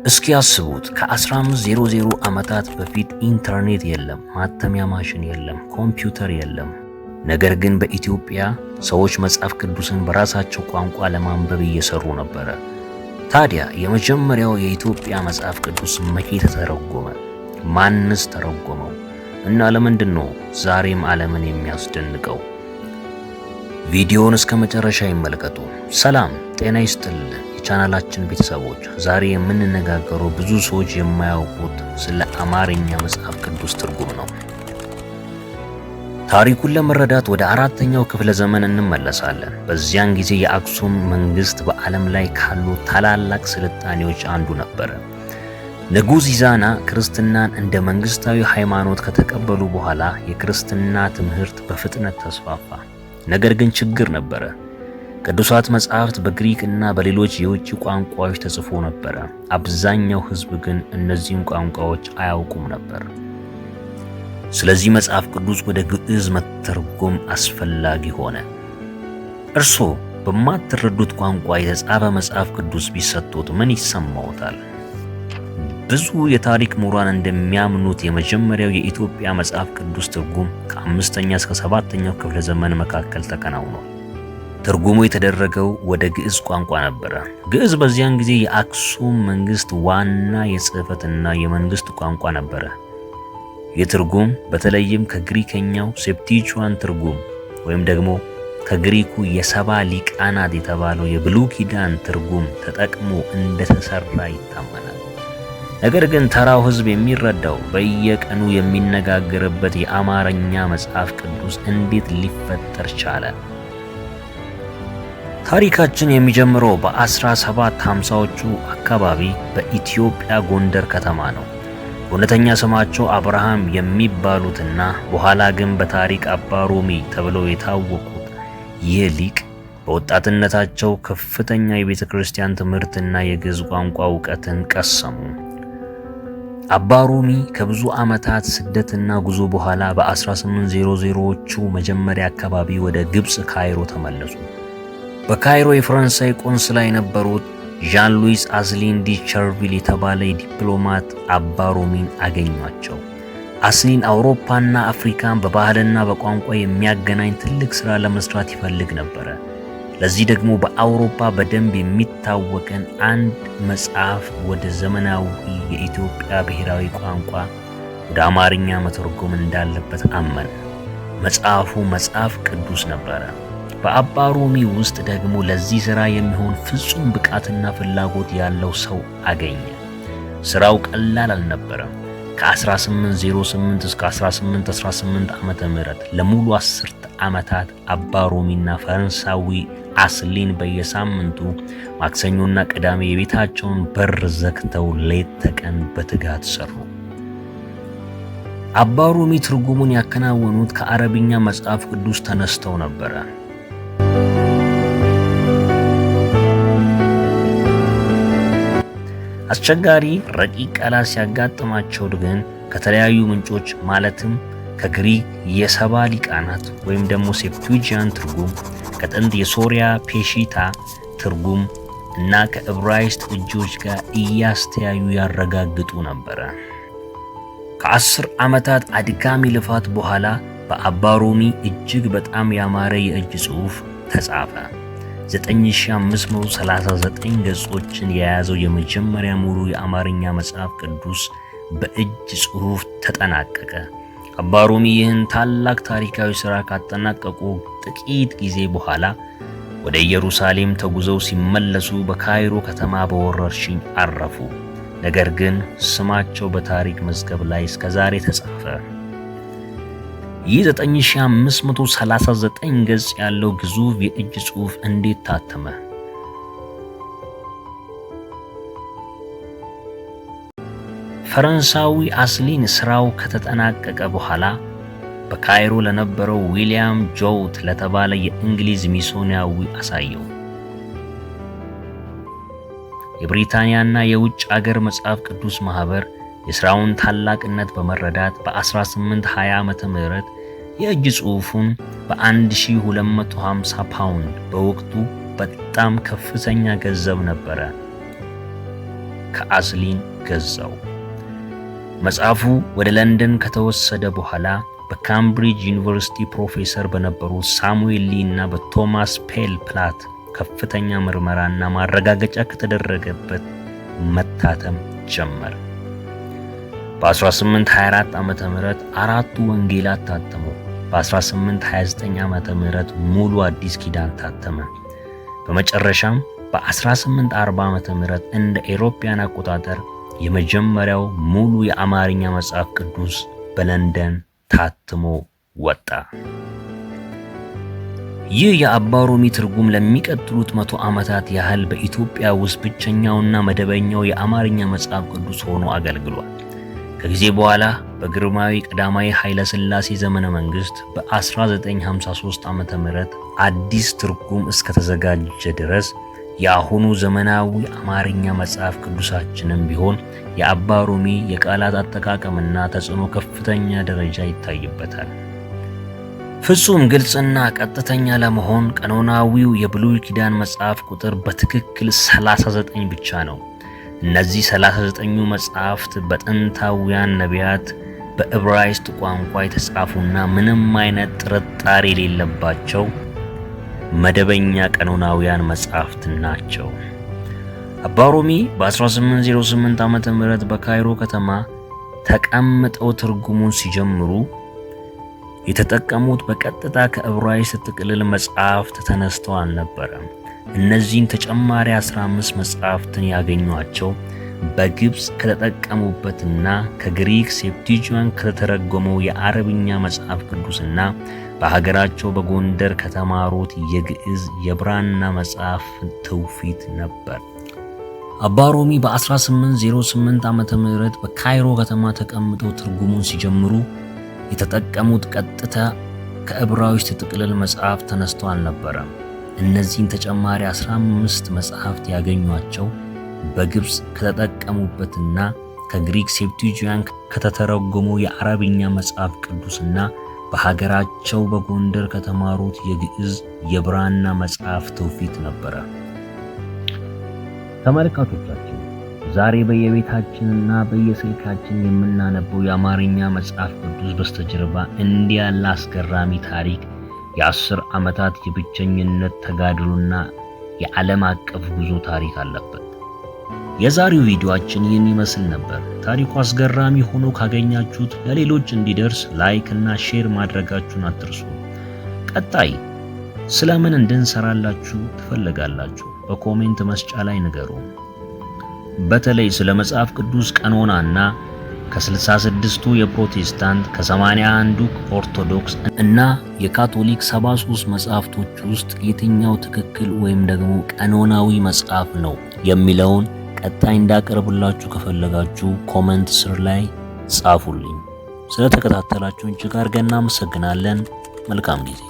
እስኪ ያስቡት ከ1500 ዓመታት በፊት ኢንተርኔት የለም፣ ማተሚያ ማሽን የለም፣ ኮምፒውተር የለም። ነገር ግን በኢትዮጵያ ሰዎች መጽሐፍ ቅዱስን በራሳቸው ቋንቋ ለማንበብ እየሰሩ ነበረ። ታዲያ የመጀመሪያው የኢትዮጵያ መጽሐፍ ቅዱስ መቼ ተተረጎመ? ማንስ ተረጎመው? እና ለምንድን ነው ዛሬም ዓለምን የሚያስደንቀው? ቪዲዮውን እስከ መጨረሻ ይመልከቱ። ሰላም ጤና ይስጥልን የቻናላችን ቤተሰቦች፣ ዛሬ የምንነጋገረው ብዙ ሰዎች የማያውቁት ስለ አማርኛ መጽሐፍ ቅዱስ ትርጉም ነው። ታሪኩን ለመረዳት ወደ 4ኛው ክፍለ ዘመን እንመለሳለን። በዚያን ጊዜ የአክሱም መንግስት በዓለም ላይ ካሉ ታላላቅ ስልጣኔዎች አንዱ ነበረ። ንጉሥ ኢዛና ክርስትናን እንደ መንግስታዊ ሃይማኖት ከተቀበሉ በኋላ የክርስትና ትምህርት በፍጥነት ተስፋፋ። ነገር ግን ችግር ነበረ። ቅዱሳት መጻሕፍት በግሪክ እና በሌሎች የውጭ ቋንቋዎች ተጽፎ ነበረ። አብዛኛው ሕዝብ ግን እነዚህን ቋንቋዎች አያውቁም ነበር። ስለዚህ መጽሐፍ ቅዱስ ወደ ግዕዝ መተርጎም አስፈላጊ ሆነ። እርስዎ በማትረዱት ቋንቋ የተጻፈ መጽሐፍ ቅዱስ ቢሰጡት ምን ይሰማዎታል? ብዙ የታሪክ ምሁራን እንደሚያምኑት የመጀመሪያው የኢትዮጵያ መጽሐፍ ቅዱስ ትርጉም ከ5ኛ እስከ 7ኛው ክፍለ ዘመን መካከል ተከናውኗል። ትርጉሙ የተደረገው ወደ ግዕዝ ቋንቋ ነበረ። ግዕዝ በዚያን ጊዜ የአክሱም መንግስት ዋና የጽሕፈትና የመንግስት ቋንቋ ነበረ። ይህ ትርጉም በተለይም ከግሪከኛው ሴፕቲቹዋንት ትርጉም ወይም ደግሞ ከግሪኩ የሰባ ሊቃናት የተባለው የብሉይ ኪዳን ትርጉም ተጠቅሞ እንደተሰራ ይታመናል። ነገር ግን ተራው ሕዝብ የሚረዳው በየቀኑ የሚነጋገርበት የአማርኛ መጽሐፍ ቅዱስ እንዴት ሊፈጠር ቻለ? ታሪካችን የሚጀምረው በ1750ዎቹ አካባቢ በኢትዮጵያ ጎንደር ከተማ ነው። እውነተኛ ስማቸው አብርሃም የሚባሉትና በኋላ ግን በታሪክ አባ ሮሚ ተብለው የታወቁት ይህ ሊቅ በወጣትነታቸው ከፍተኛ የቤተ ክርስቲያን ትምህርትና የግዕዝ ቋንቋ እውቀትን ቀሰሙ። አባ ሮሚ ከብዙ ዓመታት ስደትና ጉዞ በኋላ በ1800ዎቹ መጀመሪያ አካባቢ ወደ ግብፅ ካይሮ ተመለሱ። በካይሮ የፈረንሳይ ቆንስላ የነበሩት ዣን ሉዊስ አስሊን ዲ ቸርቪል የተባለ ዲፕሎማት አባ ሮሚን አገኟቸው። አስሊን አውሮፓና አፍሪካን በባህልና በቋንቋ የሚያገናኝ ትልቅ ሥራ ለመስራት ይፈልግ ነበረ። ለዚህ ደግሞ በአውሮፓ በደንብ የሚታወቅን አንድ መጽሐፍ ወደ ዘመናዊ የኢትዮጵያ ብሔራዊ ቋንቋ ወደ አማርኛ መተርጎም እንዳለበት አመነ። መጽሐፉ መጽሐፍ ቅዱስ ነበረ። በአባ ሮሚ ውስጥ ደግሞ ለዚህ ሥራ የሚሆን ፍጹም ብቃትና ፍላጎት ያለው ሰው አገኘ። ሥራው ቀላል አልነበረም። ከ1808 እስከ 1818 ዓመተ ምህረት ለሙሉ 10 ዓመታት አባ ሮሚና ፈረንሳዊ አስሊን በየሳምንቱ ማክሰኞና ቅዳሜ የቤታቸውን በር ዘግተው ሌት ተቀን በትጋት ሰሩ። አባ ሮሚ ትርጉሙን ያከናወኑት ከአረብኛ መጽሐፍ ቅዱስ ተነስተው ነበረ። አስቸጋሪ ረቂቅ ቃላት ሲያጋጥማቸው ግን ከተለያዩ ምንጮች ማለትም ከግሪክ የሰባ ሊቃናት ወይም ደግሞ ሴፕቱጂያንት ትርጉም፣ ከጥንት የሶሪያ ፔሺታ ትርጉም እና ከዕብራይስጥ እጆች ጋር እያስተያዩ ያረጋግጡ ነበረ። ከ10 ዓመታት አድካሚ ልፋት በኋላ በአባ ሮሚ እጅግ በጣም ያማረ የእጅ ጽሑፍ ተጻፈ። 9539 ገጾችን የያዘው የመጀመሪያ ሙሉ የአማርኛ መጽሐፍ ቅዱስ በእጅ ጽሑፍ ተጠናቀቀ። አባ ሮሚ ይህን ታላቅ ታሪካዊ ሥራ ካጠናቀቁ ጥቂት ጊዜ በኋላ ወደ ኢየሩሳሌም ተጉዘው ሲመለሱ በካይሮ ከተማ በወረርሽኝ አረፉ። ነገር ግን ስማቸው በታሪክ መዝገብ ላይ እስከዛሬ ተጻፈ። ይህ 9539 ገጽ ያለው ግዙፍ የእጅ ጽሑፍ እንዴት ታተመ? ፈረንሳዊ አስሊን ስራው ከተጠናቀቀ በኋላ በካይሮ ለነበረው ዊሊያም ጆውት ለተባለ የእንግሊዝ ሚስዮናዊ አሳየው። የብሪታንያና የውጭ አገር መጽሐፍ ቅዱስ ማህበር የሥራውን ታላቅነት በመረዳት በ1820 ዓመተ ምህረት የእጅ ጽሑፉን በ1250 ፓውንድ በወቅቱ በጣም ከፍተኛ ገንዘብ ነበረ ከአስሊን ገዛው። መጽሐፉ ወደ ለንደን ከተወሰደ በኋላ በካምብሪጅ ዩኒቨርሲቲ ፕሮፌሰር በነበሩት ሳሙኤል ሊ እና በቶማስ ፔል ፕላት ከፍተኛ ምርመራና ማረጋገጫ ከተደረገበት መታተም ጀመረ። በ1824 ዓመተ ምህረት አራቱ ወንጌላት ታተሙ። በ1829 ዓመተ ምህረት ሙሉ አዲስ ኪዳን ታተመ። በመጨረሻም በ1840 ዓመተ ምህረት እንደ አውሮፓውያን አቆጣጠር የመጀመሪያው ሙሉ የአማርኛ መጽሐፍ ቅዱስ በለንደን ታትሞ ወጣ። ይህ የአባ ሮሚ ትርጉም ለሚቀጥሉት 100 ዓመታት ያህል በኢትዮጵያ ውስጥ ብቸኛውና መደበኛው የአማርኛ መጽሐፍ ቅዱስ ሆኖ አገልግሏል። ከጊዜ በኋላ በግርማዊ ቀዳማዊ ኃይለ ሥላሴ ዘመነ መንግስት በ1953 ዓመተ ምህረት አዲስ ትርጉም እስከተዘጋጀ ድረስ የአሁኑ ዘመናዊ አማርኛ መጽሐፍ ቅዱሳችንም ቢሆን የአባ ሮሚ የቃላት አጠቃቀምና ተጽዕኖ ከፍተኛ ደረጃ ይታይበታል። ፍጹም ግልጽና ቀጥተኛ ለመሆን ቀኖናዊው የብሉይ ኪዳን መጽሐፍ ቁጥር በትክክል 39 ብቻ ነው። እነዚህ 39ኙ መጽሐፍት በጥንታውያን ነቢያት በዕብራይስጥ ቋንቋ የተጻፉና ምንም አይነት ጥርጣሬ የሌለባቸው መደበኛ ቀኖናውያን መጽሐፍት ናቸው። አባ ሮሚ በ1808 ዓመተ ምህረት በካይሮ ከተማ ተቀምጠው ትርጉሙን ሲጀምሩ የተጠቀሙት በቀጥታ ከዕብራይስጥ ጥቅልል መጽሐፍት ተነስተው አልነበረም። እነዚህን ተጨማሪ 15 መጽሐፍትን ያገኟቸው በግብጽ ከተጠቀሙበትና ከግሪክ ሴፕቲጂያን ከተተረጎመው የአረብኛ መጽሐፍ ቅዱስና በሀገራቸው በጎንደር ከተማሩት የግዕዝ የብራና መጽሐፍ ትውፊት ነበር። አባ ሮሚ በ1808 ዓመተ ምህረት በካይሮ ከተማ ተቀምጠው ትርጉሙን ሲጀምሩ የተጠቀሙት ቀጥታ ከዕብራይስጥ ጥቅልል መጽሐፍ ተነስተው አልነበረም። እነዚህን ተጨማሪ 15 መጽሐፍት ያገኟቸው በግብጽ ከተጠቀሙበትና ከግሪክ ሴፕቲጂያን ከተተረጎመው የአረብኛ መጽሐፍ ቅዱስና በሀገራቸው በጎንደር ከተማሩት የግዕዝ የብራና መጽሐፍ ትውፊት ነበረ። ተመልካቾቻችን ዛሬ በየቤታችንና በየስልካችን የምናነበው የአማርኛ መጽሐፍ ቅዱስ በስተጀርባ እንዲህ ያለ አስገራሚ ታሪክ የ10 ዓመታት የብቸኝነት ተጋድሎና የዓለም አቀፍ ጉዞ ታሪክ አለበት። የዛሬው ቪዲዮአችን ይህን ይመስል ነበር። ታሪኩ አስገራሚ ሆኖ ካገኛችሁት ለሌሎች እንዲደርስ ላይክ እና ሼር ማድረጋችሁን አትርሱ። ቀጣይ ስለምን እንድንሰራላችሁ ትፈልጋላችሁ? በኮሜንት መስጫ ላይ ንገሩ። በተለይ ስለ መጽሐፍ ቅዱስ ቀኖናና ከ66ቱ የፕሮቴስታንት ከ81ዱ ኦርቶዶክስ እና የካቶሊክ 73 መጽሐፍቶች ውስጥ የትኛው ትክክል ወይም ደግሞ ቀኖናዊ መጽሐፍ ነው የሚለውን ቀጣይ እንዳቀርብላችሁ ከፈለጋችሁ ኮሜንት ስር ላይ ጻፉልኝ። ስለተከታተላችሁ እጅግ አድርገን እናመሰግናለን። መልካም ጊዜ